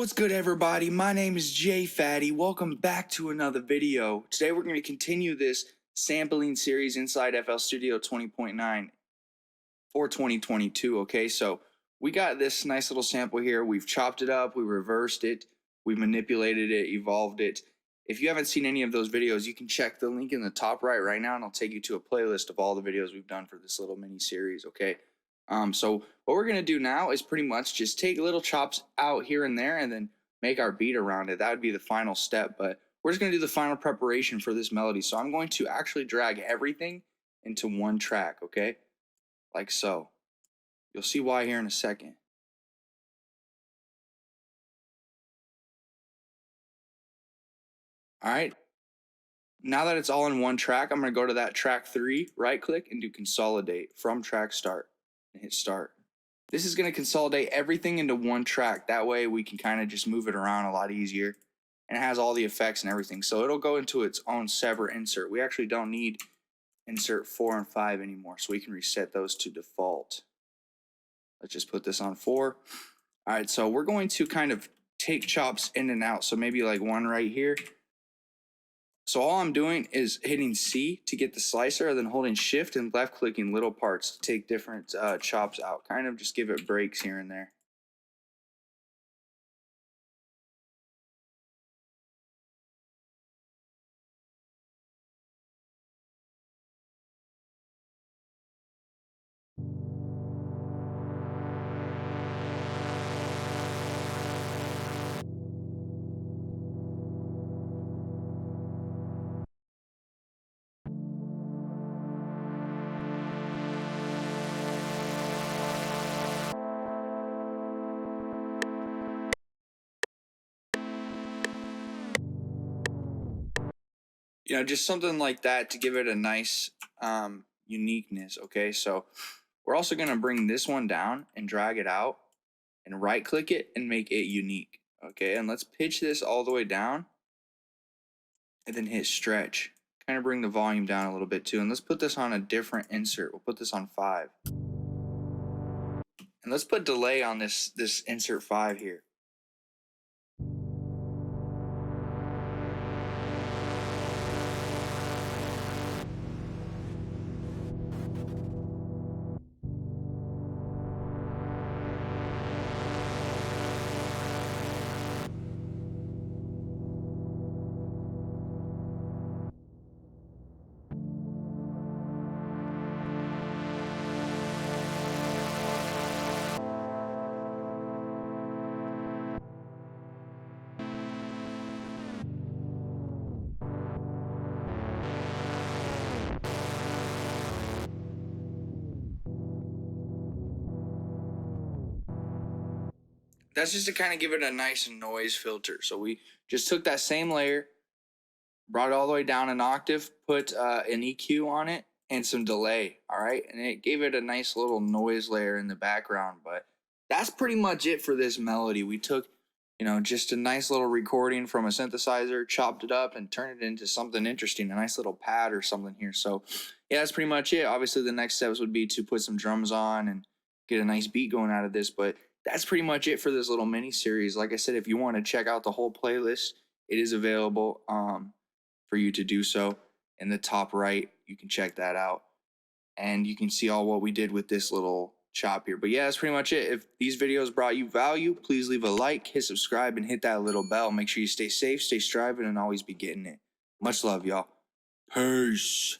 What's good, everybody? My name is Jay Fatty. Welcome back to another video. Today we're going to continue this sampling series inside FL Studio 20.9 for 2022. Okay, so we got this nice little sample here. We've chopped it up, we reversed it, we manipulated it, evolved it. If you haven't seen any of those videos, you can check the link in the top right now, and I'll take you to a playlist of all the videos we've done for this little mini series. Okay. So what we're going to do now is pretty much just take little chops out here and there and then make our beat around it. That would be the final step, but we're just going to do the final preparation for this melody. So I'm going to actually drag everything into one track, okay? Like so. You'll see why here in a second. All right. Now that it's all in one track, I'm going to go to that track 3, right click, and do consolidate from track start and hit start. This is going to consolidate everything into one track. That way we can kind of just move it around a lot easier. And it has all the effects and everything. So it'll go into its own separate insert. We actually don't need insert 4 and 5 anymore. So we can reset those to default. Let's just put this on 4. All right, so we're going to kind of take chops in and out. So maybe like one right here. So all I'm doing is hitting C to get the slicer, and then holding shift and left clicking little parts to take different chops out. Kind of just give it breaks here and there. You know, just something like that to give it a nice uniqueness. Okay, so we're also going to bring this one down and drag it out and right click it and make it unique. Okay, and let's pitch this all the way down and then hit stretch. Kind of bring the volume down a little bit too. And let's put this on a different insert. We'll put this on 5. And let's put delay on this insert 5 here. That's just to kind of give it a nice noise filter. So we just took that same layer, brought it all the way down an octave, put an EQ on it, and some delay, all right? And it gave it a nice little noise layer in the background, but that's pretty much it for this melody. We took, you know, just a nice little recording from a synthesizer, chopped it up, and turned it into something interesting, a nice little pad or something here. So, yeah, that's pretty much it. Obviously, the next steps would be to put some drums on and get a nice beat going out of this, but that's pretty much it for this little mini series. Like I said, if you want to check out the whole playlist, it is available for you to do so. In the top right, you can check that out. And you can see all what we did with this little chop here. But yeah, that's pretty much it. If these videos brought you value, please leave a like, hit subscribe, and hit that little bell. Make sure you stay safe, stay striving, and always be getting it. Much love, y'all. Peace.